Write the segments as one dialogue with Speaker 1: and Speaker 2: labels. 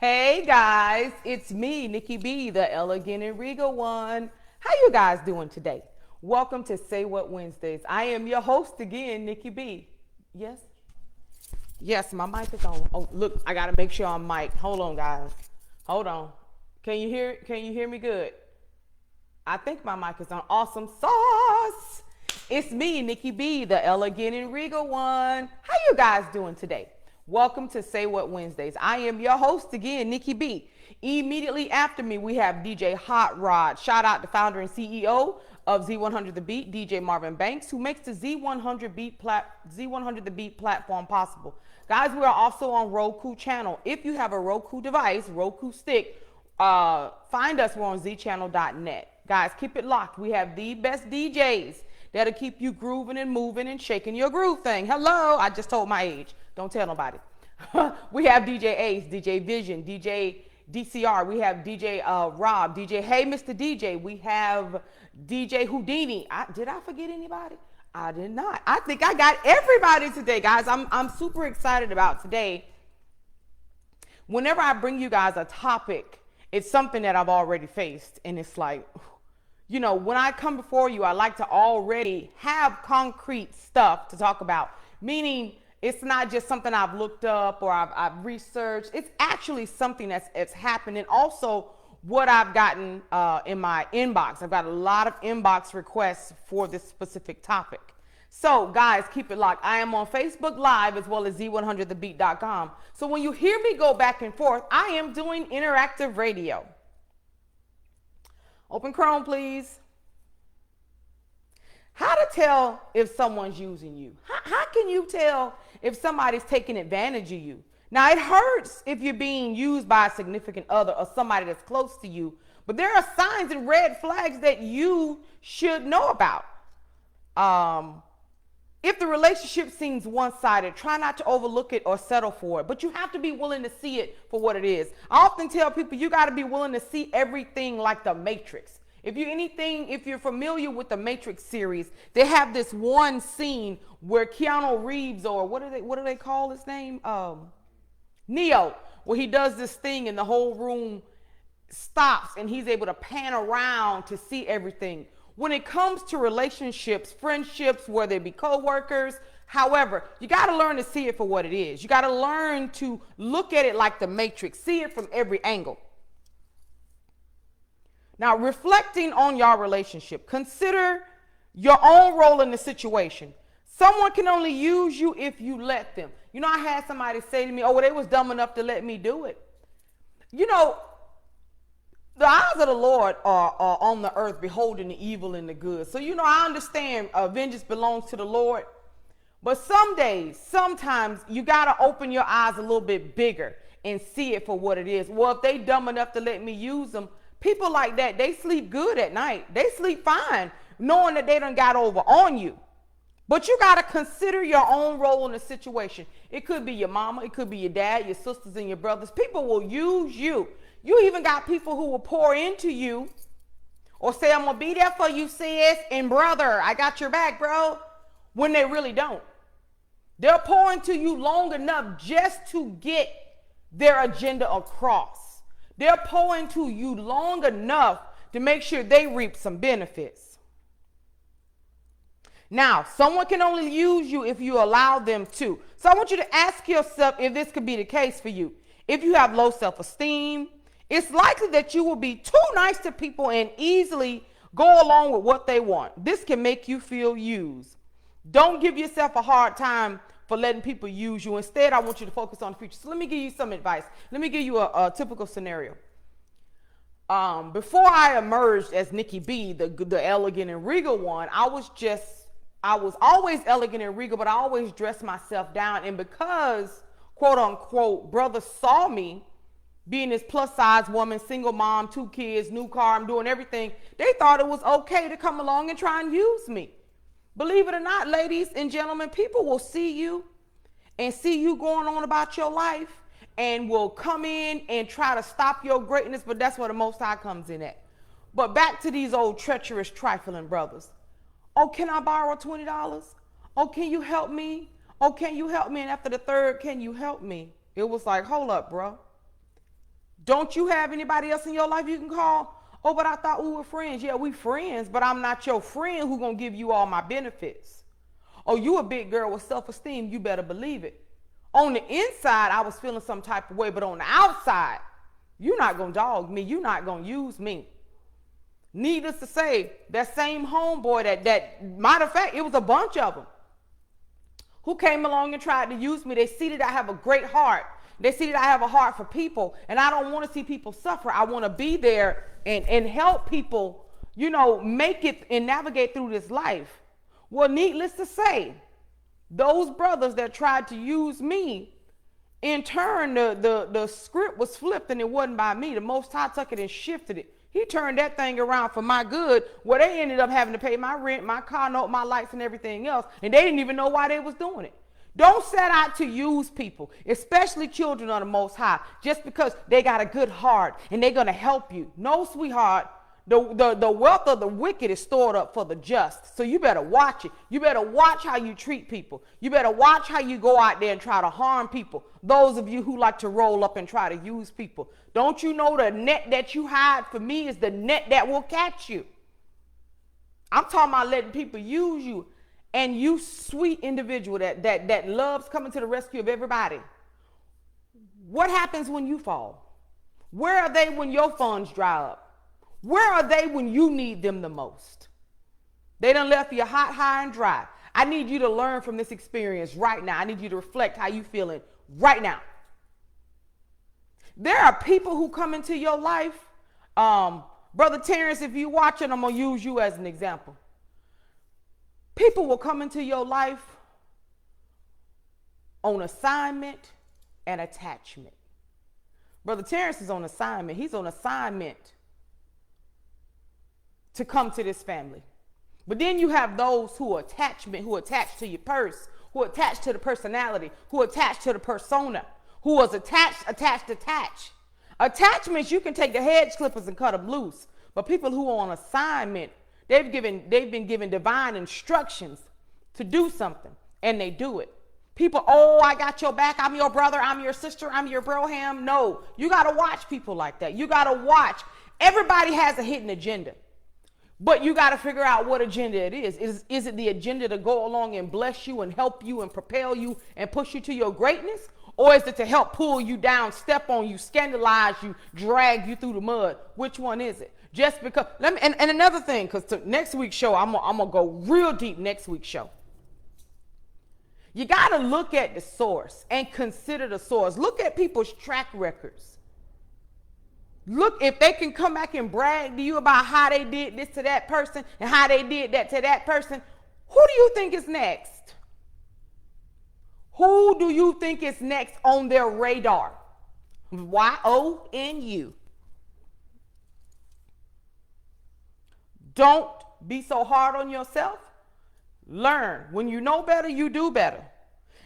Speaker 1: Hey guys, it's me, Nikki B, the elegant and regal one. How you guys doing today? Welcome to Say What Wednesdays. I am your host again, Nikki B. Yes? Yes, my mic is on. Oh, look, I gotta make sure I'm mic. Hold on, guys. Hold on. Can you hear me good? I think my mic is on. Awesome sauce. It's me, Nikki B, the elegant and regal one. How you guys doing today? Welcome to Say What Wednesdays. I am your host again, Nikki B. Immediately after me, we have DJ Hot Rod. Shout out to founder and CEO of Z100 The Beat, DJ Marvin Banks, who makes the Z100 The Beat platform possible. Guys, we are also on Roku channel. If you have a Roku device, Roku stick, find us. We're on zchannel.net. Guys, keep it locked. We have the best DJs that'll keep you grooving and moving and shaking your groove thing. Hello, I just told my age. Don't tell nobody. We have DJ Ace, DJ Vision, DJ DCR. We have DJ Rob, DJ Hey Mr. DJ. We have DJ Houdini. Did I forget anybody? I did not. I think I got everybody today, guys. I'm super excited about today. Whenever I bring you guys a topic, it's something that I've already faced, and it's like, you know, when I come before you, I like to already have concrete stuff to talk about, meaning it's not just something I've looked up or I've researched. It's actually something that's happened, and also what I've gotten in my inbox. I've got a lot of inbox requests for this specific topic. So guys, keep it locked. I am on Facebook Live as well as z100thebeat.com. So when you hear me go back and forth, I am doing interactive radio. Open Chrome, please. How to tell if someone's using you. How can you tell if somebody's taking advantage of you? Now, it hurts if you're being used by a significant other or somebody that's close to you, but there are signs and red flags that you should know about. If the relationship seems one-sided, try not to overlook it or settle for it, but you have to be willing to see it for what it is. I often tell people you got to be willing to see everything like the Matrix. If you're familiar with the Matrix series, they have this one scene where Keanu Reeves, or what do they call his name? Neo, where he does this thing and the whole room stops and he's able to pan around to see everything. When it comes to relationships, friendships, whether it be co-workers, however, you got to learn to see it for what it is. You got to learn to look at it like the Matrix, see it from every angle. Now, reflecting on your relationship, consider your own role in the situation. Someone can only use you if you let them. You know, I had somebody say to me, oh, well, they was dumb enough to let me do it. You know, the eyes of the Lord are on the earth, beholding the evil and the good. So, you know, I understand vengeance belongs to the Lord. But some days, sometimes you got to open your eyes a little bit bigger and see it for what it is. Well, if they dumb enough to let me use them, people like that, they sleep good at night. They sleep fine, knowing that they done got over on you. But you got to consider your own role in the situation. It could be your mama, it could be your dad, your sisters, and your brothers. People will use you. You even got people who will pour into you or say, I'm going to be there for you, sis, and brother, I got your back, bro, when they really don't. They'll pour into you long enough just to get their agenda across. They'll pour into you long enough to make sure they reap some benefits. Now, someone can only use you if you allow them to. So I want you to ask yourself if this could be the case for you. If you have low self-esteem, it's likely that you will be too nice to people and easily go along with what they want. This can make you feel used. Don't give yourself a hard time for letting people use you. Instead, I want you to focus on the future. So let me give you some advice. Let me give you a typical scenario. Before I emerged as Nikki B, the elegant and regal one, I was always elegant and regal, but I always dressed myself down. And because, quote unquote, brothers saw me being this plus size woman, single mom, 2 kids, new car, I'm doing everything, they thought it was okay to come along and try and use me. Believe it or not, ladies and gentlemen, people will see you and see you going on about your life and will come in and try to stop your greatness, but that's where the Most High comes in at. But back to these old treacherous, trifling brothers. Oh, can I borrow $20? Oh, can you help me? Oh, can you help me? And after the third, can you help me? It was like, hold up, bro. Don't you have anybody else in your life you can call? Oh, but I thought we were friends. Yeah, we friends, but I'm not your friend who gonna give you all my benefits. Oh, you a big girl with self-esteem, you better believe it. On the inside, I was feeling some type of way, but on the outside, you're not gonna dog me, you're not gonna use me. Needless to say, that same homeboy that matter of fact, it was a bunch of them who came along and tried to use me. They see that I have a great heart. They see that I have a heart for people, and I don't want to see people suffer. I want to be there and help people, make it and navigate through this life. Well, needless to say, those brothers that tried to use me, in turn, the script was flipped, and it wasn't by me. The Most High took it and shifted it. He turned that thing around for my good, where they ended up having to pay my rent, my car note, my lights, and everything else, and they didn't even know why they was doing it. Don't set out to use people, especially children of the Most High, just because they got a good heart and they're going to help you. No, sweetheart, the wealth of the wicked is stored up for the just. So you better watch it. You better watch how you treat people. You better watch how you go out there and try to harm people. Those of you who like to roll up and try to use people. Don't you know the net that you hide for me is the net that will catch you? I'm talking about letting people use you. And you sweet individual that loves coming to the rescue of everybody. What happens when you fall? Where are they when your funds dry up? Where are they when you need them the most? They done left you hot, high, and dry. I need you to learn from this experience right now. I need you to reflect how you feeling right now. There are people who come into your life. Brother Terrence, if you're watching, I'm going to use you as an example. People will come into your life on assignment and attachment. Brother Terrence is on assignment. He's on assignment to come to this family. But then you have those who are attached to your purse, who are attached to the personality, who are attached to the persona, who is attached. Attachments, you can take the hedge clippers and cut them loose. But people who are on assignment, they've been given divine instructions to do something, and they do it. People, oh, I got your back. I'm your brother. I'm your sister. I'm your broham. No, you got to watch people like that. You got to watch. Everybody has a hidden agenda, but you got to figure out what agenda it is. Is it the agenda to go along and bless you and help you and propel you and push you to your greatness? Or is it to help pull you down, step on you, scandalize you, drag you through the mud? Which one is it? Just because, and another thing, because next week's show, I'm gonna go real deep next week's show. You got to look at the source and consider the source. Look at people's track records. Look, if they can come back and brag to you about how they did this to that person and how they did that to that person, who do you think is next? Who do you think is next on their radar? YONU. Don't be so hard on yourself. Learn. When you know better, you do better.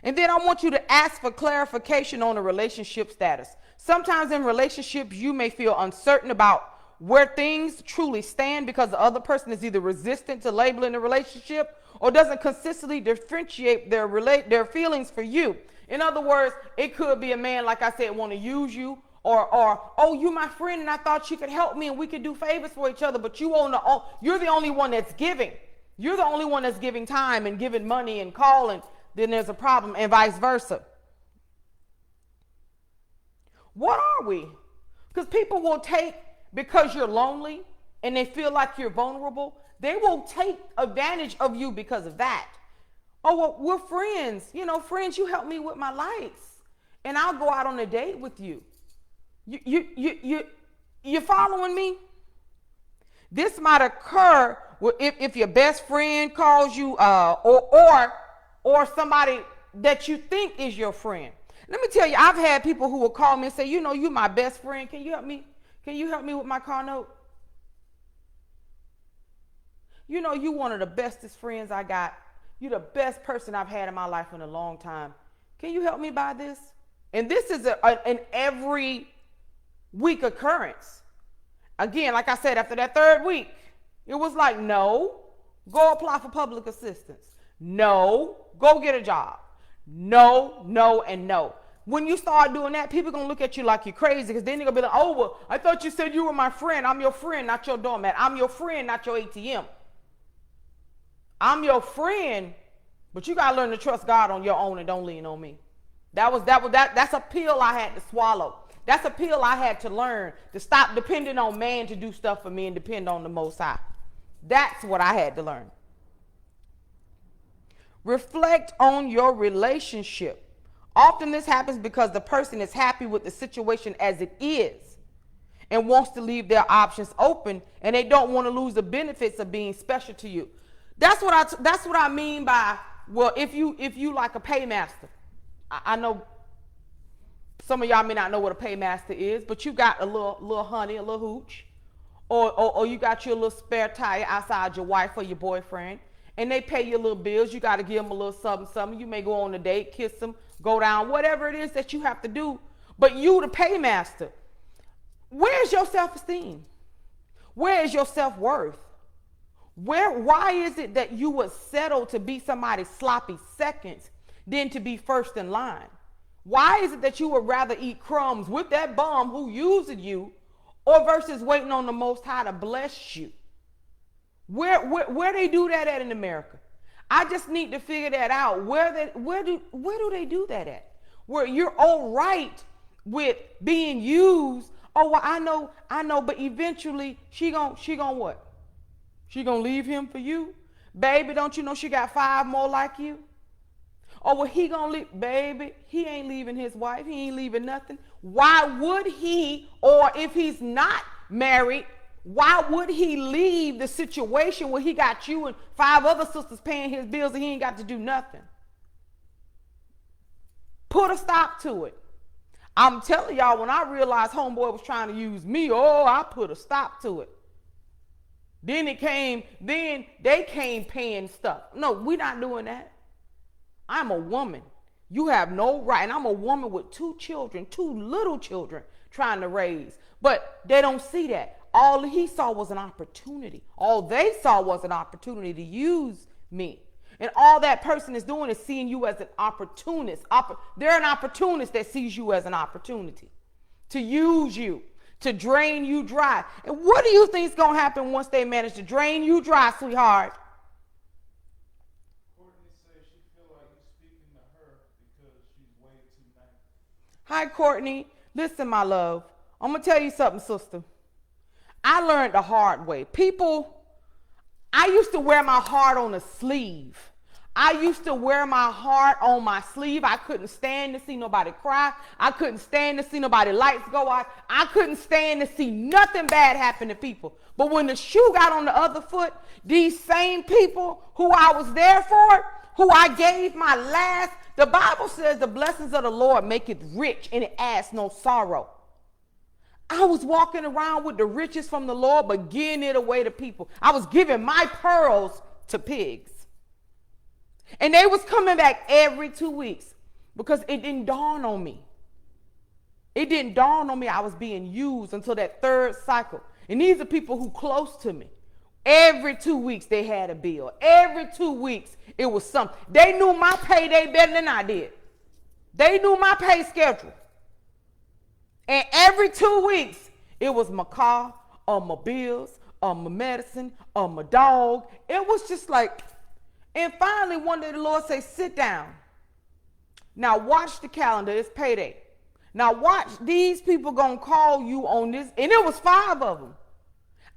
Speaker 1: And then I want you to ask for clarification on the relationship status. Sometimes in relationships, you may feel uncertain about where things truly stand because the other person is either resistant to labeling the relationship or doesn't consistently differentiate their feelings for you. In other words, it could be a man, like I said, want to use you. Or, oh, you my friend, and I thought you could help me, and we could do favors for each other, but you're the only one that's giving. You're the only one that's giving time and giving money and calling. Then there's a problem, and vice versa. What are we? Because people will take, because you're lonely and they feel like you're vulnerable, they will take advantage of you because of that. Oh, well, we're friends. Friends, you help me with my lights, and I'll go out on a date with you. You following me? This might occur if your best friend calls you, or somebody that you think is your friend. Let me tell you, I've had people who will call me and say, you're my best friend. Can you help me? Can you help me with my car note? You one of the bestest friends I got. You're the best person I've had in my life in a long time. Can you help me buy this? And this is an every week occurrence. Again, like I said, after that third week, it was like, no, go apply for public assistance. No, go get a job. No, no, and no. when you start doing that, people are going to look at you like you're crazy, because then they're going to be like, oh, well, I thought you said you were my friend. I'm your friend, not your doormat. I'm your friend, not your ATM. I'm your friend, but you got to learn to trust God on your own and don't lean on me. That's a pill I had to swallow. That's a pill I had to learn, to stop depending on man to do stuff for me and depend on the Most High. That's what I had to learn. Reflect on your relationship. Often this happens because the person is happy with the situation as it is and wants to leave their options open, and they don't want to lose the benefits of being special to you. That's what I mean by, well, if you like a paymaster. I know some of y'all may not know what a paymaster is, but you got a little honey, a little hooch, or you got your little spare tire outside your wife or your boyfriend, and they pay your little bills. You got to give them a little something. You may go on a date, kiss them, go down, whatever it is that you have to do. But you, the paymaster, where's your self-esteem? Where is your self-worth? Why is it that you would settle to be somebody's sloppy seconds than to be first in line? Why is it that you would rather eat crumbs with that bum who uses you, or versus waiting on the Most High to bless you? Where they do that at in America? I just need to figure that out. Where do they do that at? Where you're all right with being used. Oh, well, I know, but eventually she gon' what? She gonna leave him for you? Baby, don't you know she got 5 more like you? Oh, well, he gonna leave. Baby, he ain't leaving his wife. He ain't leaving nothing. Why would he, or if he's not married, why would he leave the situation where he got you and 5 other sisters paying his bills and he ain't got to do nothing? Put a stop to it. I'm telling y'all, when I realized homeboy was trying to use me, I put a stop to it. Then they came paying stuff. No, we're not doing that. I'm a woman. You have no right. And I'm a woman with 2 children, 2 little children trying to raise. But they don't see that. All he saw was an opportunity. All they saw was an opportunity to use me. And all that person is doing is seeing you as an opportunist. They're an opportunist that sees you as an opportunity to use you, to drain you dry. And what do you think is going to happen once they manage to drain you dry, sweetheart?
Speaker 2: Courtney says she feel like you're speaking to her because she's way too nice.
Speaker 1: Hi, Courtney. Listen, my love. I'm going to tell you something, sister. I learned the hard way. I used to wear my heart on a sleeve. I used to wear my heart on my sleeve. I couldn't stand to see nobody cry. I couldn't stand to see nobody lights go out. I couldn't stand to see nothing bad happen to people. But when the shoe got on the other foot, these same people who I was there for, who I gave my last, the Bible says the blessings of the Lord make it rich and it adds no sorrow. I was walking around with the riches from the Lord, but giving it away to people. I was giving my pearls to pigs. And they was coming back every 2 weeks because it didn't dawn on me. It didn't dawn on me I was being used until that 3rd cycle. And these are people who close to me. Every 2 weeks they had a bill. Every 2 weeks it was something. They knew my payday better than I did. They knew my pay schedule. And every 2 weeks, it was my car, or my bills, or my medicine, or my dog. It was just like, and finally one day the Lord said, sit down. Now watch the calendar, it's payday. Now watch, these people gonna call you on this, and it was 5 of them.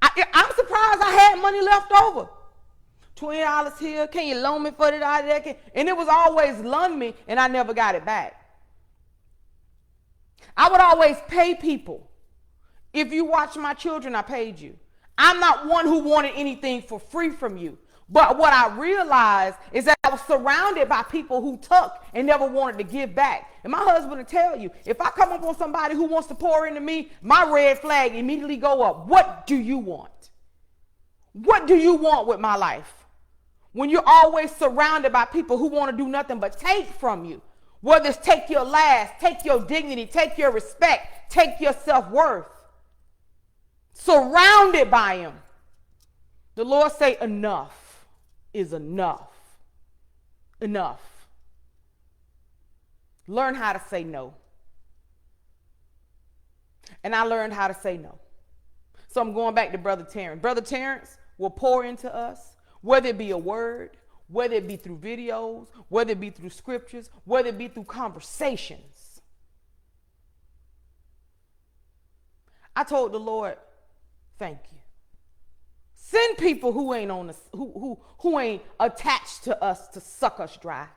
Speaker 1: I'm surprised I had money left over. $20 here, can you loan me for that? And it was always loan me, and I never got it back. I would always pay people. If you watch my children, I paid you. I'm not one who wanted anything for free from you. But what I realized is that I was surrounded by people who took and never wanted to give back. And my husband will tell you, if I come up on somebody who wants to pour into me, my red flag immediately go up. What do you want? What do you want with my life? When you're always surrounded by people who want to do nothing but take from you. Whether it's take your last, take your dignity, take your respect, take your self-worth. Surrounded by him. The Lord say enough is enough. Enough. learn how to say no. And I learned how to say no. So I'm going back to Brother Terrence. Brother Terrence will pour into us, whether it be a word, whether it be through videos, whether it be through scriptures, whether it be through conversations. I told the Lord, thank you. Send people who ain't on us, who ain't attached to us to suck us dry.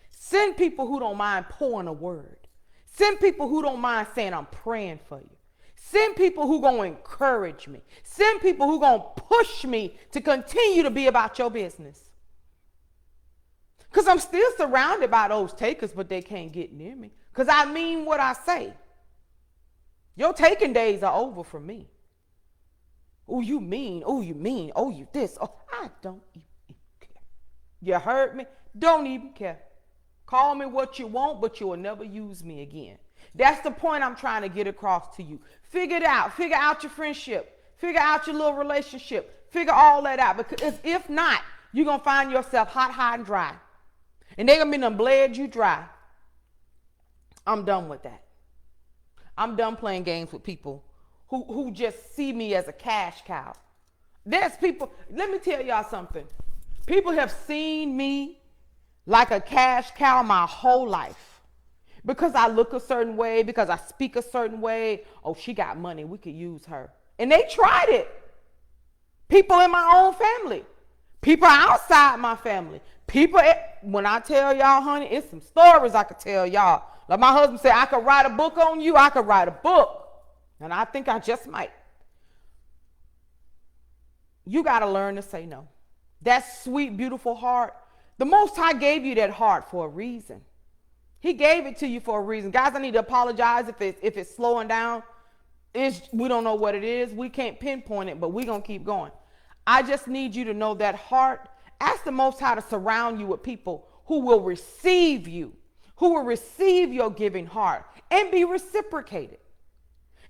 Speaker 1: Send people who don't mind pouring a word. Send people who don't mind saying, I'm praying for you. Send people who gonna encourage me. Send people who gonna push me to continue to be about your business. Because I'm still surrounded by those takers, but they can't get near me. Because I mean what I say. Your taking days are over for me. Oh, you mean. Oh, you mean. Oh, you this. Oh, I don't even care. You heard me? Don't even care. Call me what you want, but you will never use me again. That's the point I'm trying to get across to you. Figure it out. Figure out your friendship. Figure out your little relationship. Figure all that out. Because if not, you're going to find yourself hot, and dry. And they're going to be done bled you dry. I'm done with that. I'm done playing games with people who just see me as a cash cow. There's people, let me tell y'all something. People have seen me like a cash cow my whole life. Because I look a certain way, because I speak a certain way. Oh, she got money. We could use her. And they tried it. People in my own family. People outside my family. People, when I tell y'all, honey, it's some stories I could tell y'all. Like my husband said, I could write a book on you. I could write a book. And I think I just might. You got to learn to say no. That sweet, beautiful heart. The Most High gave you that heart for a reason. He gave it to you for a reason. Guys, I need to apologize if it's slowing down. We don't know what it is. We can't pinpoint it, but we're going to keep going. I just need you to know that heart. Ask the Most High to surround you with people who will receive you, who will receive your giving heart and be reciprocated.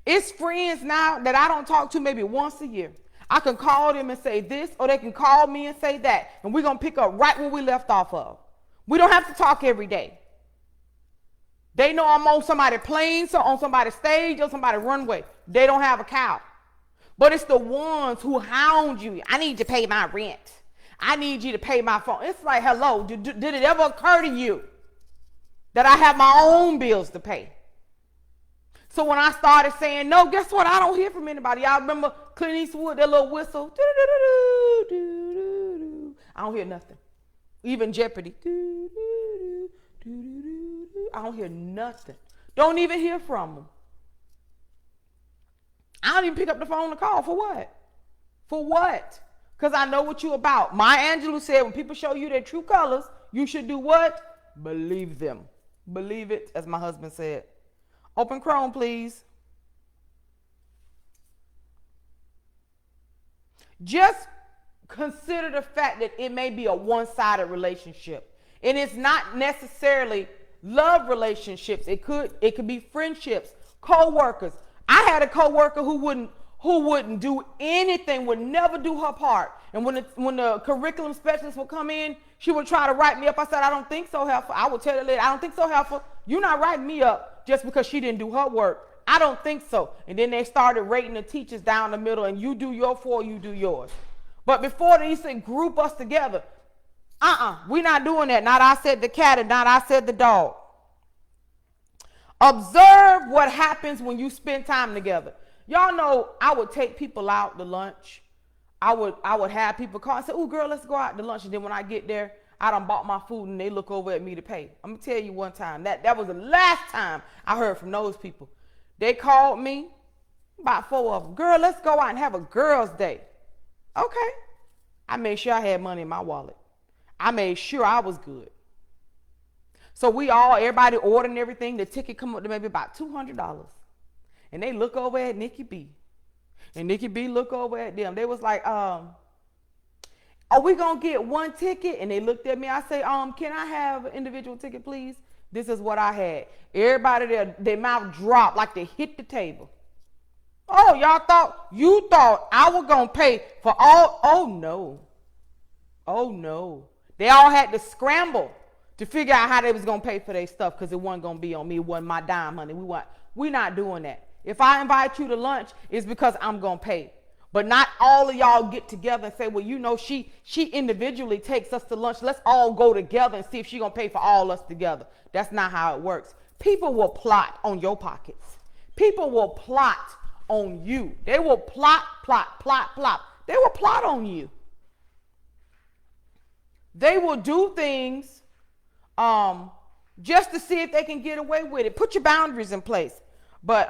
Speaker 1: It's friends now that I don't talk to maybe once a year. I can call them and say this, or they can call me and say that, and we're going to pick up right where we left off of. We don't have to talk every day. They know I'm on somebody's plane, so on somebody's stage, or somebody's runway. They don't have a cow. But it's the ones who hound you. I need to pay my rent. I need you to pay my phone. It's like, hello, did it ever occur to you that I have my own bills to pay? So when I started saying no, guess what? I don't hear from anybody. Y'all remember Clint Eastwood, that little whistle? I don't hear nothing. Even Jeopardy. I don't hear nothing. Don't even hear from them. I don't even pick up the phone to call. For what? For what? Because I know what you're about. Maya Angelou said when people show you their true colors, you should do what? Believe them. Believe it, as my husband said. Open Chrome, please. Just consider the fact that it may be a one-sided relationship. And it's not necessarily love relationships. It could be friendships, co-workers. I had a co-worker who wouldn't do anything, would never do her part. And when the curriculum specialist would come in, she would try to write me up. I said, I don't think so, Heifer. I would tell her later, I don't think so, Heifer. You're not writing me up just because she didn't do her work. I don't think so. And then they started rating the teachers down the middle, and you do your four, you do yours. But before they used to group us together, we're not doing that. Not I said the cat and not I said the dog. Observe what happens when you spend time together. Y'all know I would take people out to lunch. I would have people call and say, oh, girl, let's go out to lunch. And then when I get there, I done bought my food and they look over at me to pay. I'm going to tell you one time. That was the last time I heard from those people. They called me, about 4 of them. Girl, let's go out and have a girls' day. Okay. I made sure I had money in my wallet. I made sure I was good. So everybody ordering everything. The ticket come up to maybe about $200. And they look over at Nikkie B. And Nikkie B look over at them. They was like, are we going to get one ticket? And they looked at me. I say, can I have an individual ticket, please? This is what I had. Everybody there, their mouth dropped like they hit the table. Oh, you thought I was going to pay for all? Oh, no. Oh, no. They all had to scramble to figure out how they was gonna pay for their stuff because it wasn't gonna be on me. It wasn't my dime, honey. We not doing that. If I invite you to lunch, it's because I'm gonna pay. But not all of y'all get together and say, well, you know, she individually takes us to lunch. Let's all go together and see if she's gonna pay for all us together. That's not how it works. People will plot on your pockets. People will plot on you. They will plot. They will plot on you. They will do things just to see if they can get away with it. Put your boundaries in place. But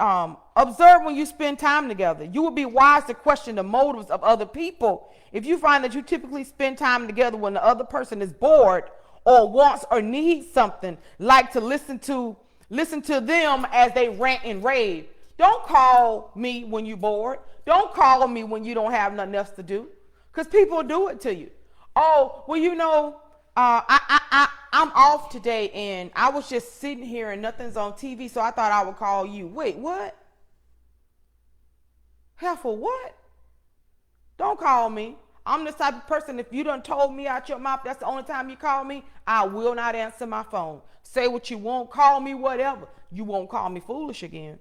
Speaker 1: observe when you spend time together. You will be wise to question the motives of other people. If you find that you typically spend time together when the other person is bored or wants or needs something, like to listen to them as they rant and rave. Don't call me when you're bored. Don't call me when you don't have nothing else to do, because people do it to you. Oh, well, you know, I'm off today and I was just sitting here and nothing's on TV, so I thought I would call you. Wait, what? Hell, for what? Don't call me. I'm the type of person, if you done told me out your mouth that's the only time you call me, I will not answer my phone. Say what you want, call me whatever. You won't call me foolish again.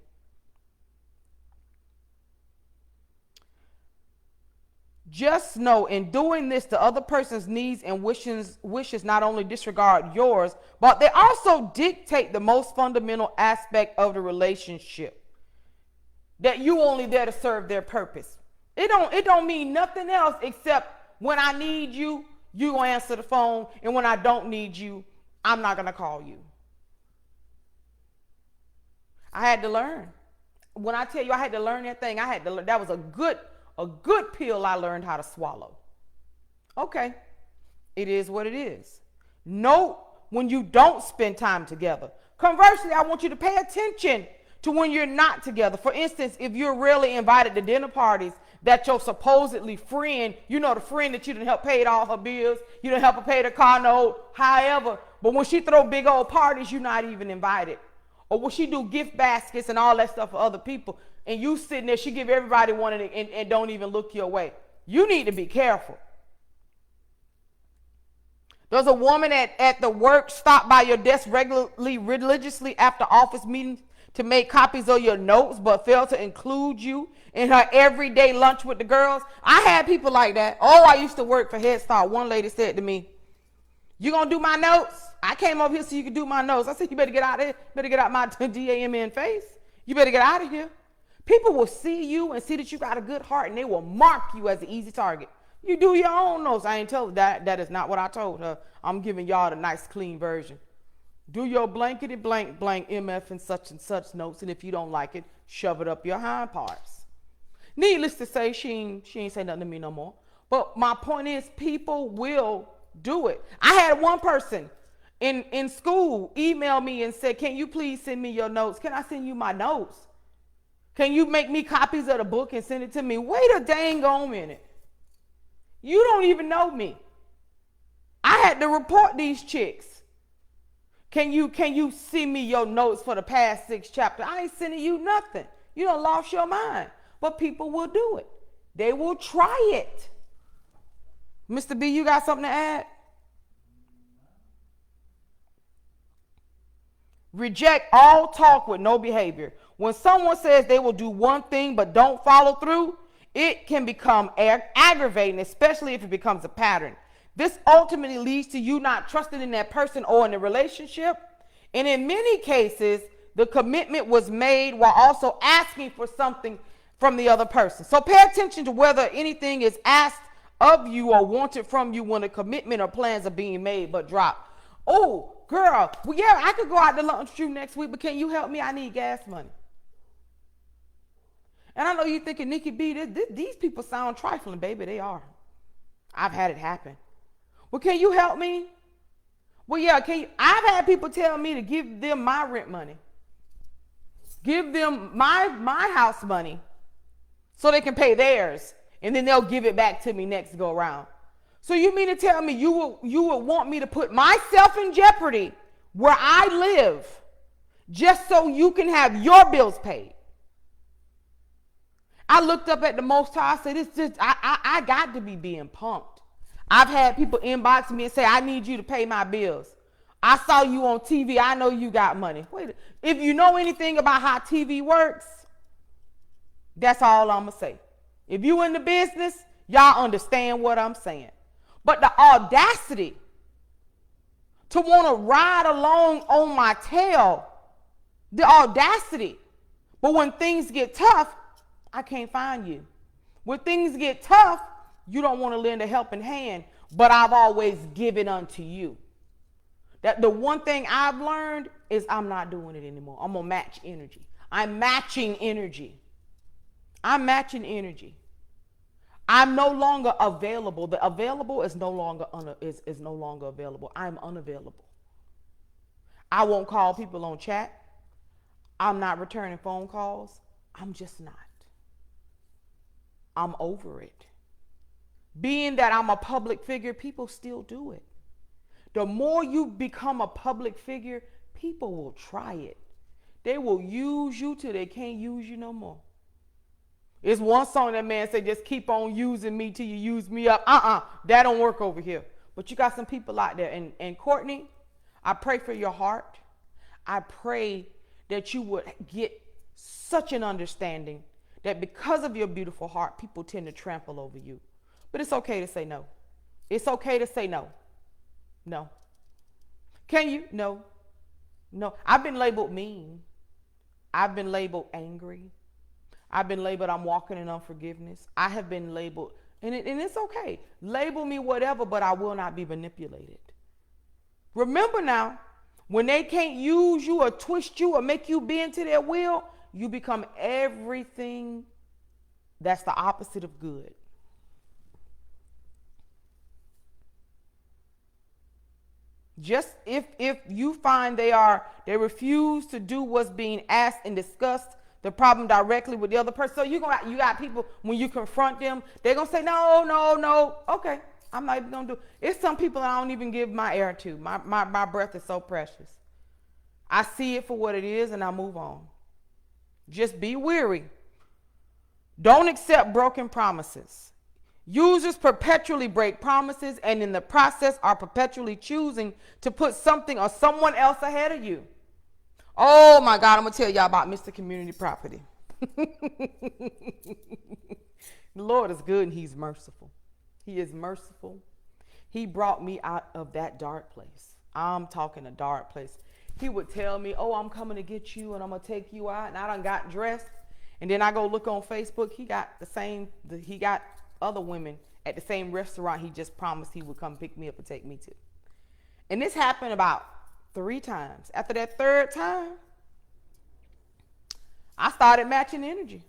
Speaker 1: Just know in doing this, the other person's needs and wishes not only disregard yours, but they also dictate the most fundamental aspect of the relationship. That you only there to serve their purpose. It don't mean nothing else except when I need you, you gonna answer the phone, and when I don't need you, I'm not gonna call you. I had to learn. When I tell you I had to learn that thing, I had to learn. That was a good pill I learned how to swallow. Okay, it is what it is. Note when you don't spend time together. Conversely, I want you to pay attention to when you're not together. For instance, if you're rarely invited to dinner parties that your supposedly friend, you know, the friend that you done help pay all her bills, you done help her pay the car note, however, but when she throw big old parties, you're not even invited. Or when she do gift baskets and all that stuff for other people, and you sitting there, she give everybody one and don't even look your way. You need to be careful. Does a woman at the work stop by your desk regularly, religiously after office meetings to make copies of your notes, but fail to include you in her everyday lunch with the girls? I had people like that. Oh, I used to work for Head Start. One lady said to me, "You gonna do my notes? I came up here so you could do my notes." I said, "You better get out of here. Better get out my DAMN face. You better get out of here." People will see you and see that you got a good heart, and they will mark you as an easy target. You do your own notes. I ain't told that. That is not what I told her. I'm giving y'all the nice, clean version. Do your blankety blank MF and such notes, and if you don't like it, shove it up your hind parts. Needless to say, she ain't say nothing to me no more. But my point is, people will do it. I had one person in school email me and said, "Can you please send me your notes? Can I send you my notes? Can you make me copies of the book and send it to me?" Wait a dang on minute. You don't even know me. I had to report these chicks. Can you send me your notes for the past 6 chapters? I ain't sending you nothing. You done lost your mind. But people will do it. They will try it. Mr. B, you got something to add? Reject all talk with no behavior. When someone says they will do one thing but don't follow through, it can become aggravating, especially if it becomes a pattern. This ultimately leads to you not trusting in that person or in the relationship. And in many cases, the commitment was made while also asking for something from the other person. So pay attention to whether anything is asked of you or wanted from you when a commitment or plans are being made but dropped. "Oh, girl, well, yeah, I could go out to lunch with you next week, but can you help me? I need gas money." And I know you're thinking, Nikki B, these people sound trifling, baby. They are. I've had it happen. "Well, can you help me?" "Well, yeah, can you?" I've had people tell me to give them my rent money. Give them my house money so they can pay theirs, and then they'll give it back to me next go around. So you mean to tell me you would want me to put myself in jeopardy where I live just so you can have your bills paid? I looked up at the Most High. I said, "It's just I got to be being pumped." I've had people inbox me and say, "I need you to pay my bills." I saw you on TV. I know you got money. Wait, if you know anything about how TV works, that's all I'm going to say. If you in the business, y'all understand what I'm saying. But the audacity to want to ride along on my tail, the audacity. But when things get tough, I can't find you. When things get tough, you don't want to lend a helping hand, but I've always given unto you. That the one thing I've learned is I'm not doing it anymore. I'm going to match energy. I'm matching energy. I'm matching energy. I'm no longer available. The available is no longer is no longer available. I'm unavailable. I won't call people on chat. I'm not returning phone calls. I'm just not. I'm over it. Being that I'm a public figure, people still do it. The more you become a public figure, people will try it. They will use you till they can't use you no more. It's one song that man said, just keep on using me till you use me up. That don't work over here. But you got some people out there. And Courtney, I pray for your heart. I pray that you would get such an understanding that because of your beautiful heart, people tend to trample over you. But it's okay to say no. It's okay to say no. No. Can you? No. No. I've been labeled mean. I've been labeled angry. I've been labeled I'm walking in unforgiveness. I have been labeled, and it's okay. Label me whatever, but I will not be manipulated. Remember now, when they can't use you or twist you or make you bend to their will, you become everything that's the opposite of good. Just if you find they refuse to do what's being asked and discussed the problem directly with the other person. So you got people, when you confront them, they're going to say, no. Okay, I'm not even going to do it. It's some people I don't even give my air to. My breath is so precious. I see it for what it is and I move on. Just be weary. Don't accept broken promises. Users perpetually break promises and in the process are perpetually choosing to put something or someone else ahead of you. Oh my God, I'm going to tell y'all about Mr. Community Property. The Lord is good and he's merciful. He is merciful. He brought me out of that dark place. I'm talking a dark place. He would tell me, oh, I'm coming to get you and I'm going to take you out. And I done got dressed. And then I go look on Facebook. He got other women at the same restaurant he just promised he would come pick me up and take me to. And this happened about 3 times. After that 3rd time, I started matching energy.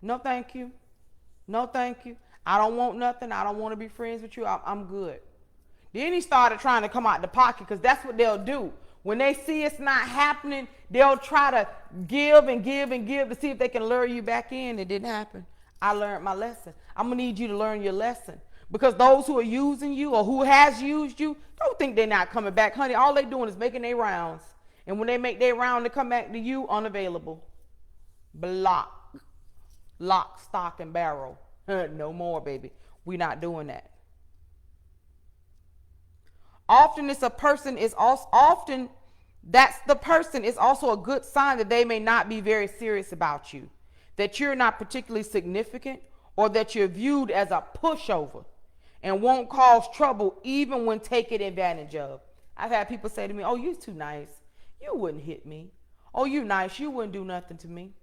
Speaker 1: No, thank you. No, thank you. I don't want nothing. I don't want to be friends with you. I'm good. Then he started trying to come out the pocket because that's what they'll do. When they see it's not happening, they'll try to give and give and give to see if they can lure you back in. It didn't happen. I learned my lesson. I'm going to need you to learn your lesson. Because those who are using you or who has used you, don't think they're not coming back. Honey, all they're doing is making their rounds. And when they make their round to come back to you, unavailable. Block. Lock, stock, and barrel. No more, baby. We're not doing that. Often the person is also a good sign that they may not be very serious about you. That you're not particularly significant or that you're viewed as a pushover and won't cause trouble even when taken advantage of. I've had people say to me, oh, you're too nice. You wouldn't hit me. Oh, you nice. You wouldn't do nothing to me.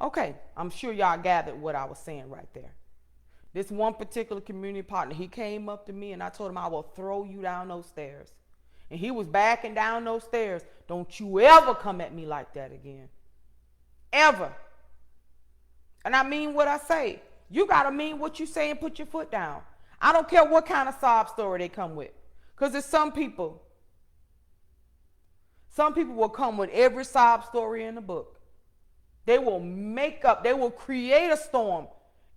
Speaker 1: Okay, I'm sure y'all gathered what I was saying right there. This one particular community partner, he came up to me and I told him, I will throw you down those stairs. And he was backing down those stairs. Don't you ever come at me like that again. Ever. And I mean what I say. You got to mean what you say and put your foot down. I don't care what kind of sob story they come with. Because there's some people will come with every sob story in the book. They will create a storm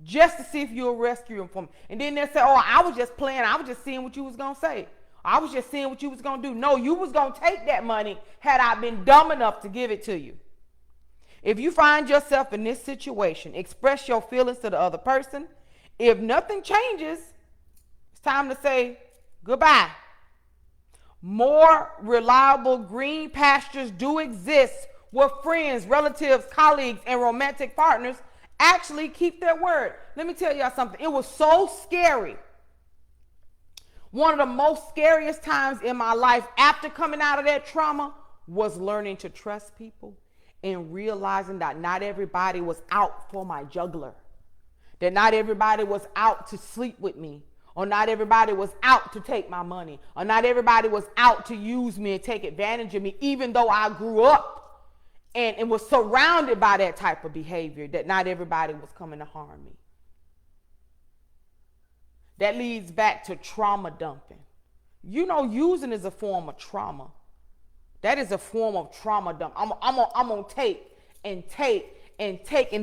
Speaker 1: just to see if you'll rescue them from. And then they'll say, oh, I was just playing. I was just seeing what you was going to say. I was just seeing what you was going to do. No, you was going to take that money had I been dumb enough to give it to you. If you find yourself in this situation, express your feelings to the other person. If nothing changes, time to say goodbye. More reliable green pastures do exist where friends, relatives, colleagues, and romantic partners actually keep their word. Let me tell y'all something. It was so scary. One of the most scariest times in my life after coming out of that trauma was learning to trust people and realizing that not everybody was out for my jugular, that not everybody was out to sleep with me, or not everybody was out to take my money, or not everybody was out to use me and take advantage of me, even though I grew up and was surrounded by that type of behavior, that not everybody was coming to harm me. That leads back to trauma dumping. You know, using is a form of trauma. That is a form of trauma dump. I'm gonna take, and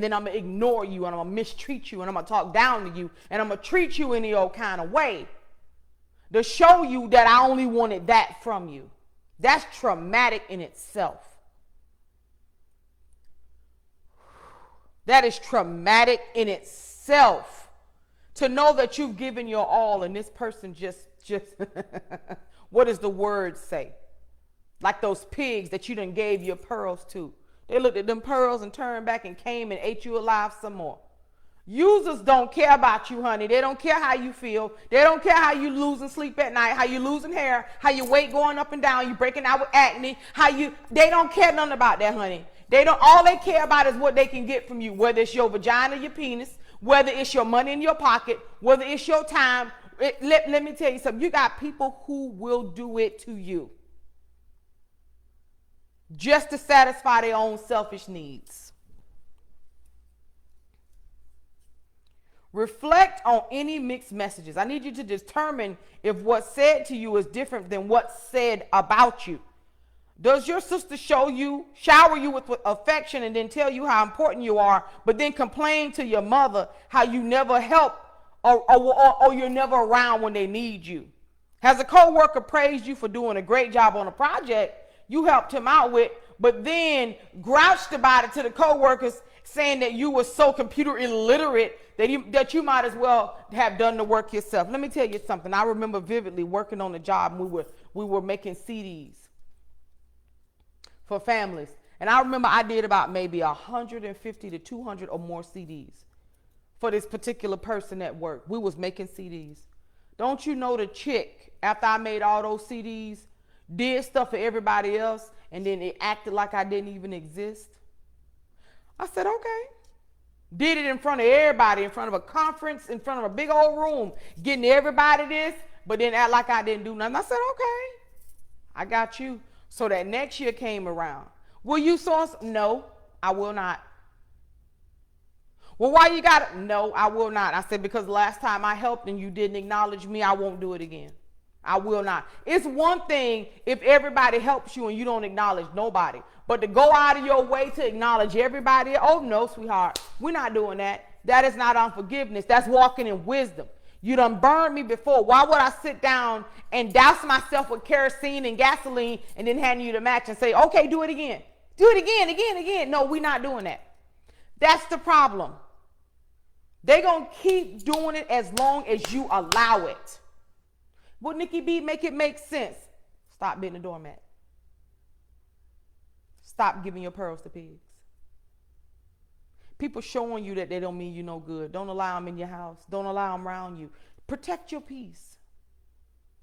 Speaker 1: then I'm gonna ignore you, and I'm gonna mistreat you, and I'm gonna talk down to you, and I'm gonna treat you any old kind of way to show you that I only wanted that from you. That's traumatic in itself. That is traumatic in itself. To know that you've given your all and this person just what does the word say? Like those pigs that you done gave your pearls to. They looked at them pearls and turned back and came and ate you alive some more. Users don't care about you, honey. They don't care how you feel. They don't care how you losing sleep at night, how you losing hair, how your weight going up and down, you breaking out with acne, they don't care nothing about that, honey. All they care about is what they can get from you, whether it's your vagina, your penis, whether it's your money in your pocket, whether it's your time. Let me tell you something. You got people who will do it to you just to satisfy their own selfish needs. Reflect on any mixed messages. I need you to determine if what's said to you is different than what's said about you. Does your sister shower you with affection and then tell you how important you are, but then complain to your mother how you never help or you're never around when they need you? Has a coworker praised you for doing a great job on a project you helped him out with, but then grouched about it to the coworkers, saying that you were so computer illiterate that you might as well have done the work yourself? Let me tell you something. I remember vividly working on a job, and we were making CDs for families. And I remember I did about maybe 150 to 200 or more CDs for this particular person at work. We was making CDs. Don't you know the chick, after I made all those CDs, did stuff for everybody else, and then it acted like I didn't even exist? I said, okay. Did it in front of everybody, in front of a conference, in front of a big old room, getting everybody this, but then act like I didn't do nothing. I said, okay, I got you. So that next year came around. Will you source? No, I will not. Well, why you got it? No, I will not. I said, because last time I helped and you didn't acknowledge me, I won't do it again. I will not. It's one thing if everybody helps you and you don't acknowledge nobody. But to go out of your way to acknowledge everybody, oh no, sweetheart, we're not doing that. That is not unforgiveness. That's walking in wisdom. You done burned me before. Why would I sit down and douse myself with kerosene and gasoline and then hand you the match and say, okay, do it again. Do it again. No, we're not doing that. That's the problem. They're going to keep doing it as long as you allow it. Well, Nikkie B, make it make sense. Stop being a doormat. Stop giving your pearls to pigs. People showing you that they don't mean you no good. Don't allow them in your house. Don't allow them around you. Protect your peace.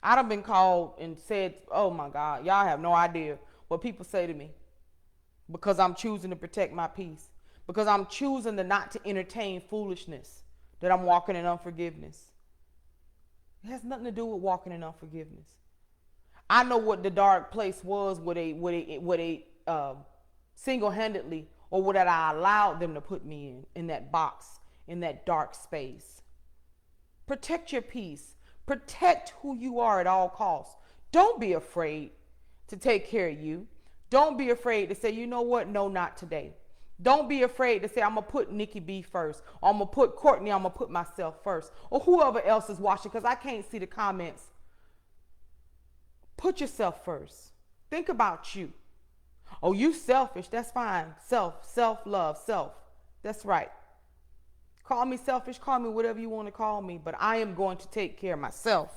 Speaker 1: I done been called and said, oh my God, y'all have no idea what people say to me because I'm choosing to protect my peace, because I'm choosing to not to entertain foolishness, that I'm walking in unforgiveness. It has nothing to do with walking in unforgiveness. I know what the dark place was where they single-handedly, or what I allowed them to put me in that box, in that dark space. Protect your peace. Protect who you are at all costs. Don't be afraid to take care of you. Don't be afraid to say, you know what? No, not today. Don't be afraid to say, I'm going to put Nikkie B first. Or I'm going to put Courtney, I'm going to put myself first. Or whoever else is watching, because I can't see the comments. Put yourself first. Think about you. Oh, you selfish. That's fine. Self-love, self. That's right. Call me selfish, call me whatever you want to call me, but I am going to take care of myself.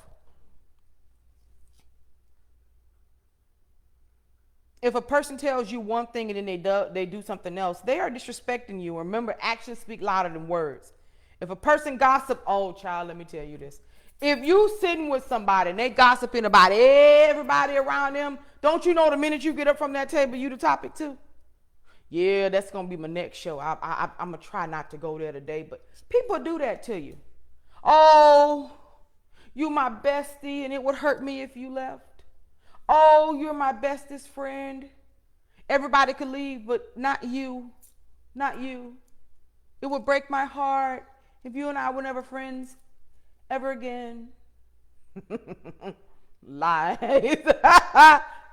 Speaker 1: If a person tells you one thing and then they do something else, they are disrespecting you. Remember, actions speak louder than words. If a person gossip, oh child, let me tell you this. If you sitting with somebody and they gossiping about everybody around them, don't you know the minute you get up from that table, you the topic too? Yeah, that's going to be my next show. I'm going to try not to go there today, but people do that to you. Oh, you my bestie and it would hurt me if you left. Oh, you're my bestest friend. Everybody could leave, but not you. Not you. It would break my heart if you and I were never friends ever again. Lies.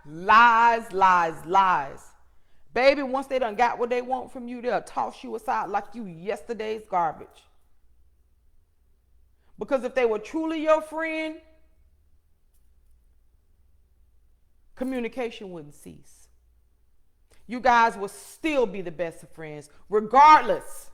Speaker 1: Lies, lies, lies. Baby, once they done got what they want from you, they'll toss you aside like you yesterday's garbage. Because if they were truly your friend, communication wouldn't cease. You guys will still be the best of friends, regardless.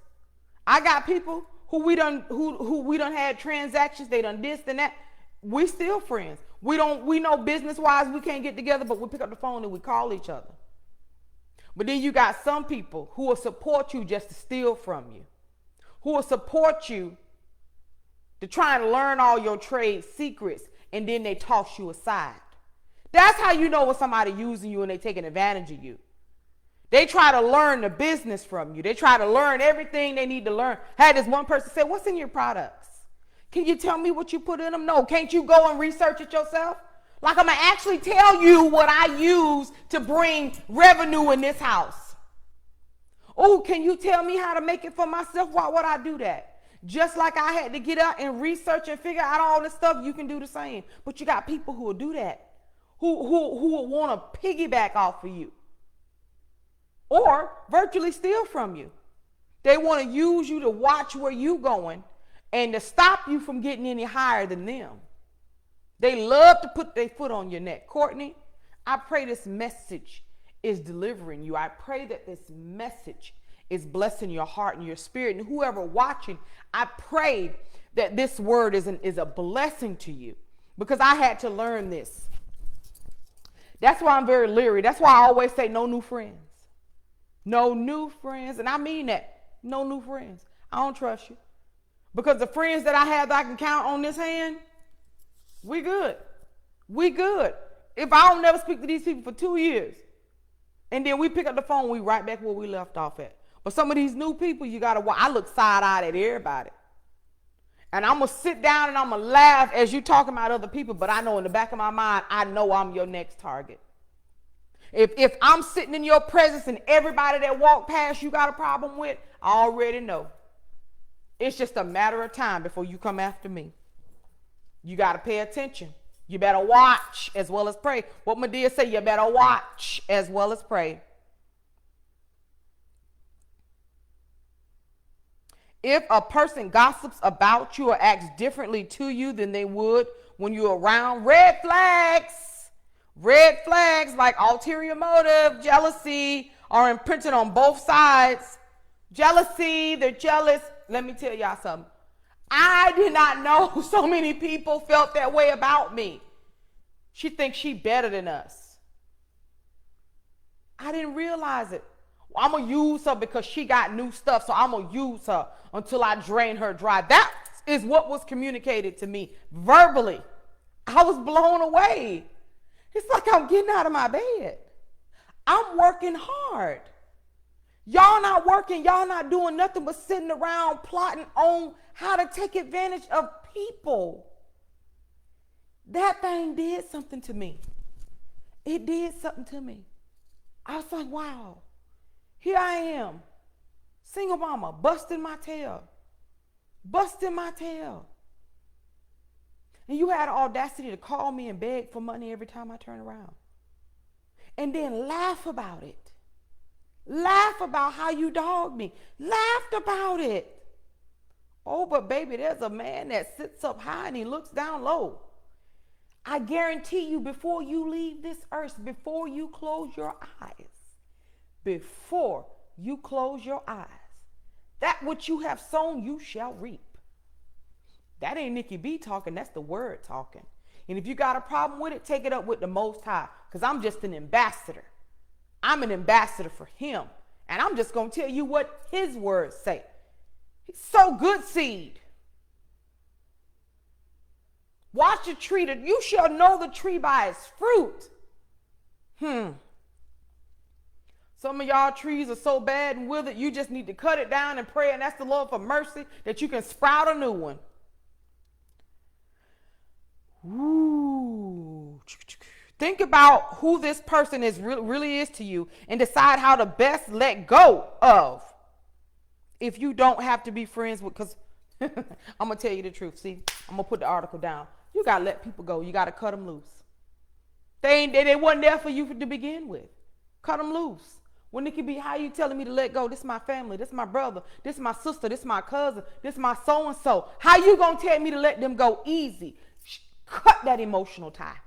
Speaker 1: I got people who we done had transactions, they done this and that. We still friends. We know business-wise we can't get together, but we pick up the phone and we call each other. But then you got some people who will support you just to steal from you, who will support you to try and learn all your trade secrets, and then they toss you aside. That's how you know when somebody using you and they taking advantage of you. They try to learn the business from you. They try to learn everything they need to learn. I had this one person say, what's in your products? Can you tell me what you put in them? No, can't you go and research it yourself? Like I'm going to actually tell you what I use to bring revenue in this house. Oh, can you tell me how to make it for myself? Why would I do that? Just like I had to get out and research and figure out all this stuff, you can do the same. But you got people who will do that, who will want to piggyback off of you or virtually steal from you. They want to use you to watch where you're going and to stop you from getting any higher than them. They love to put their foot on your neck. Courtney, I pray this message is delivering you. I pray that this message is blessing your heart and your spirit. And whoever watching, I pray that this word is a blessing to you, because I had to learn this. That's why I'm very leery. That's why I always say no new friends. No new friends. And I mean that. No new friends. I don't trust you. Because the friends that I have that I can count on this hand, we good. We good. If I don't never speak to these people for 2 years, and then we pick up the phone, we right back where we left off at. But some of these new people, you gotta watch. I look side-eyed at everybody. And I'm gonna sit down and I'm gonna laugh as you talking about other people, but I know in the back of my mind, I know I'm your next target. If I'm sitting in your presence and everybody that walk past you got a problem with, I already know. It's just a matter of time before you come after me. You got to pay attention. You better watch as well as pray. What Medea say, you better watch as well as pray. If a person gossips about you or acts differently to you than they would when you're around, red flags like ulterior motive, jealousy are imprinted on both sides. Jealousy, they're jealous. Let me tell y'all something. I did not know so many people felt that way about me. She thinks she better than us. I didn't realize it. I'm going to use her because she got new stuff, so I'm going to use her until I drain her dry. That is what was communicated to me verbally. I was blown away. It's like I'm getting out of my bed. I'm working hard. Y'all not working. Y'all not doing nothing but sitting around plotting on how to take advantage of people. That thing did something to me. It did something to me. I was like, wow. Here I am, single mama, busting my tail. And you had the audacity to call me and beg for money every time I turn around. And then laugh about it. Laugh about how you dogged me. Laughed about it. Oh, but baby, there's a man that sits up high and he looks down low. I guarantee you, before you leave this earth, before you close your eyes, That which you have sown, you shall reap. That ain't Nikki B talking, that's the word talking. And if you got a problem with it, take it up with the Most High, because I'm just an ambassador. I'm an ambassador for him. And I'm just going to tell you what his words say. Sow good seed. Watch the tree, that you shall know the tree by its fruit. Some of y'all trees are so bad and withered, you just need to cut it down and pray and ask the Lord for mercy that you can sprout a new one. Ooh. Think about who this person really is to you and decide how to best let go of. If you don't have to be friends with, because I'm going to tell you the truth. See, I'm going to put the article down. You got to let people go. You got to cut them loose. They wasn't there for you to begin with. Cut them loose. Well, Nikki B, how you telling me to let go? This is my family. This is my brother. This is my sister. This is my cousin. This is my so-and-so. How you going to tell me to let them go? Easy. Cut that emotional tie.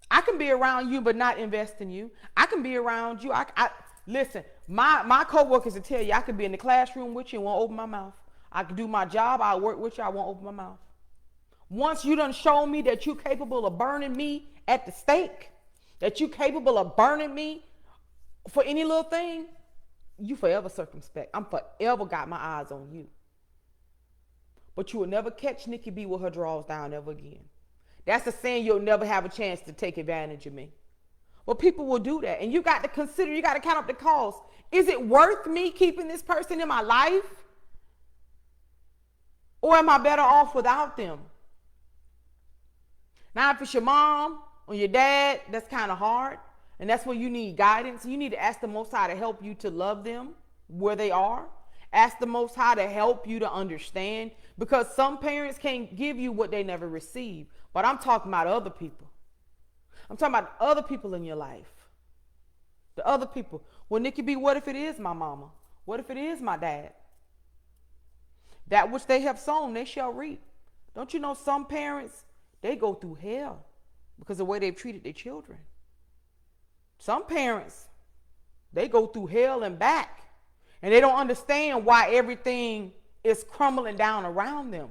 Speaker 1: I can be around you but not invest in you. I can be around you. Listen, my co-workers will tell you I could be in the classroom with you and won't open my mouth. I can do my job. I'll work with you. I won't open my mouth. Once you done show me that you're capable of burning me at the stake, that you're capable of burning me for any little thing, you forever circumspect. I'm forever got my eyes on you. But you will never catch Nikki B with her drawers down ever again. That's a saying, you'll never have a chance to take advantage of me. Well, people will do that. And you got to consider, you got to count up the cost. Is it worth me keeping this person in my life? Or am I better off without them? Now, if it's your mom or your dad, that's kind of hard. And that's where you need guidance. You need to ask the Most High to help you to love them where they are. Ask the Most High to help you to understand. Because some parents can't give you what they never received. But I'm talking about other people. I'm talking about other people in your life. The other people. Well, Nikki B, what if it is my mama? What if it is my dad? That which they have sown, they shall reap. Don't you know some parents, they go through hell because of the way they've treated their children. Some parents, they go through hell and back. And they don't understand why everything is crumbling down around them.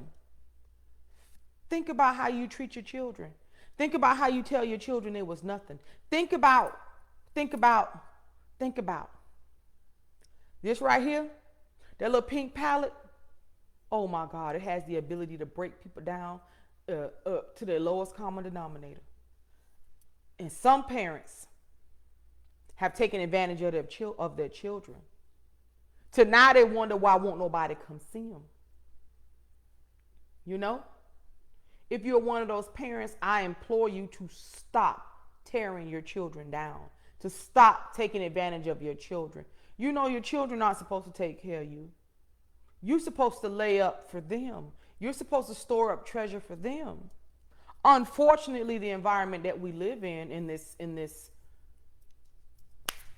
Speaker 1: Think about how you treat your children. Think about how you tell your children it was nothing. Think about this right here, that little pink palette. Oh my God, it has the ability to break people down to their lowest common denominator. And some parents have taken advantage of their children. To now they wonder why won't nobody come see them. You know? If you're one of those parents, I implore you to stop tearing your children down, to stop taking advantage of your children. You know your children aren't supposed to take care of you. You're supposed to lay up for them. You're supposed to store up treasure for them. Unfortunately, the environment that we live in this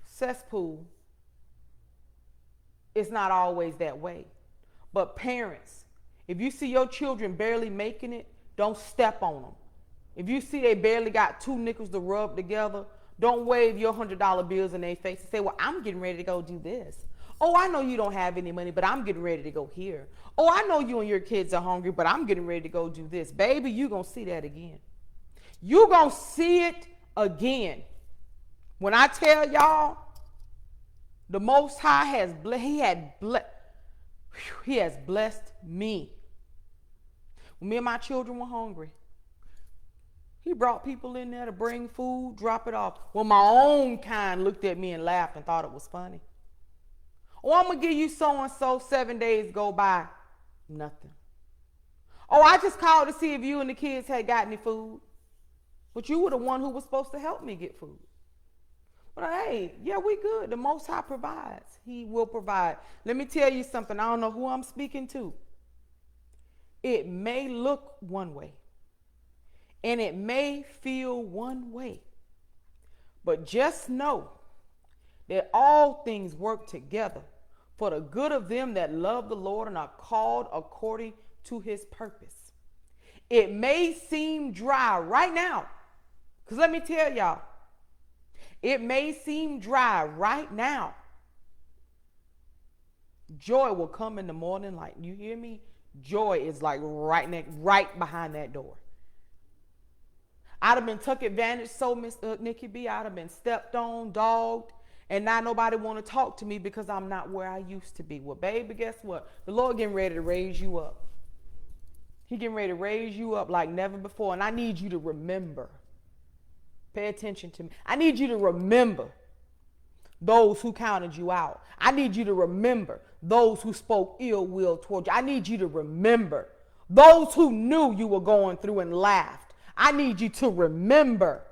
Speaker 1: cesspool, it's not always that way. But parents, if you see your children barely making it, don't step on them. If you see they barely got 2 nickels to rub together, don't wave your $100 bills in their face and say, well, I'm getting ready to go do this. Oh, I know you don't have any money, but I'm getting ready to go here. Oh, I know you and your kids are hungry, but I'm getting ready to go do this. Baby, you're going to see that again. You're going to see it again. When I tell y'all, the Most High has blessed me. When me and my children were hungry, he brought people in there to bring food, drop it off. Well, my own kind looked at me and laughed and thought it was funny. Oh, I'm going to give you so-and-so, 7 days go by. Nothing. Oh, I just called to see if you and the kids had got any food. But you were the one who was supposed to help me get food. But hey, yeah, we good. The Most High provides. He will provide. Let me tell you something. I don't know who I'm speaking to. It may look one way. And it may feel one way. But just know that all things work together for the good of them that love the Lord and are called according to his purpose. It may seem dry right now. Because let me tell y'all, it may seem dry right now. Joy will come in the morning light. You hear me? Joy is like right behind that door. I'd have been took advantage, so Miss Nikki B. I'd have been stepped on, dogged, and now nobody want to talk to me because I'm not where I used to be. Well, baby, guess what? The Lord getting ready to raise you up. He getting ready to raise you up like never before, and I need you to remember. Pay attention to me. I need you to remember those who counted you out. I need you to remember those who spoke ill will toward you. I need you to remember those who knew you were going through and laughed. I need you to remember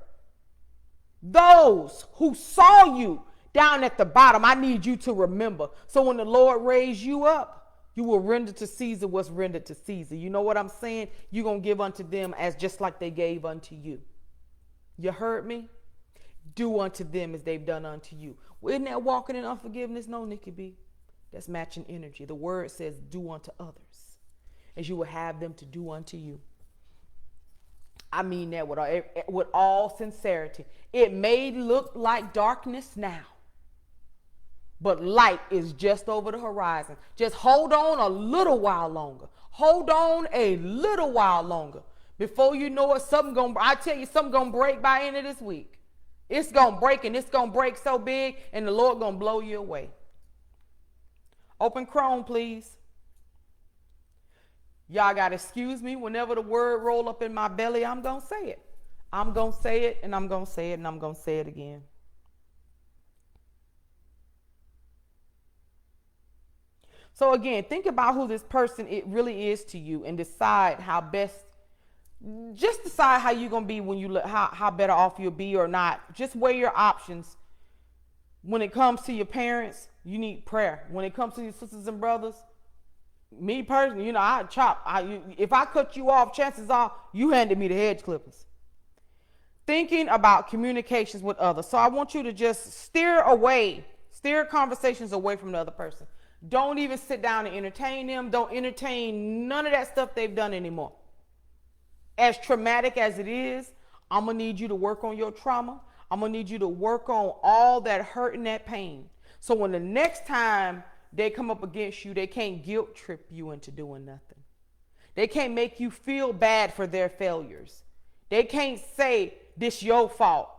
Speaker 1: those who saw you down at the bottom. I need you to remember. So when the Lord raised you up, you will render to Caesar what's rendered to Caesar. You know what I'm saying? You're going to give unto them as just like they gave unto you. You heard me? Do unto them as they've done unto you. Well, isn't that walking in unforgiveness? No, Nikki B. That's matching energy. The word says do unto others as you will have them to do unto you. I mean that with all sincerity. It may look like darkness now, but light is just over the horizon. Just hold on a little while longer. Hold on a little while longer. Before you know it, something gonna break by the end of this week. It's gonna break, and it's gonna break so big, and the Lord gonna blow you away. Open Chrome, please. Y'all gotta excuse me. Whenever the word roll up in my belly, I'm gonna say it. I'm gonna say it, and I'm gonna say it, and I'm gonna say it again. So again, think about who this person it really is to you, and decide how best. Just decide how you're gonna be when you look, how better off you'll be or not. Just weigh your options. When it comes to your parents, you need prayer. When it comes to your sisters and brothers, me personally, I chop. If I cut you off, chances are you handed me the hedge clippers. Thinking about communications with others. So I want you to just steer conversations away from the other person. Don't even sit down and entertain them. Don't entertain none of that stuff they've done anymore. As traumatic as it is, I'm going to need you to work on your trauma. I'm going to need you to work on all that hurt and that pain. So when the next time they come up against you, they can't guilt trip you into doing nothing. They can't make you feel bad for their failures. They can't say this your fault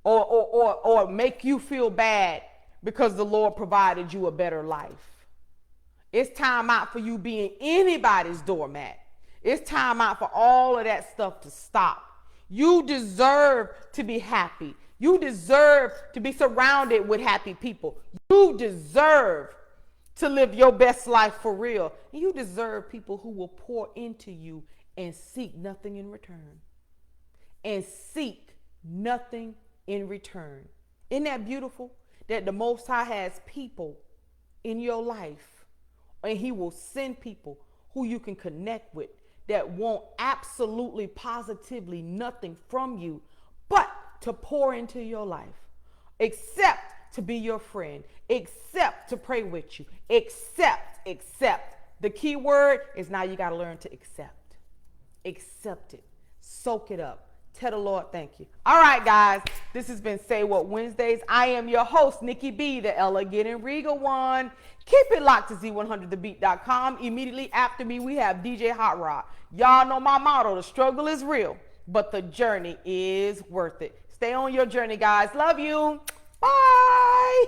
Speaker 1: or make you feel bad because the Lord provided you a better life. It's time out for you being anybody's doormat. It's time out for all of that stuff to stop. You deserve to be happy. You deserve to be surrounded with happy people. You deserve to live your best life for real. And you deserve people who will pour into you and seek nothing in return. And seek nothing in return. Isn't that beautiful? That the Most High has people in your life, and He will send people who you can connect with that want absolutely positively nothing from you but to pour into your life, except to be your friend, except to pray with you, except. The key word is now you got to learn to accept. Accept it. Soak it up. Tell the Lord thank you. All right, guys, this has been Say What Wednesdays. I am your host, Nikki B, the elegant and regal one. Keep it locked to Z100thebeat.com. Immediately after me, we have DJ Hot Rod. Y'all know my motto, the struggle is real, but the journey is worth it. Stay on your journey, guys. Love you. Bye.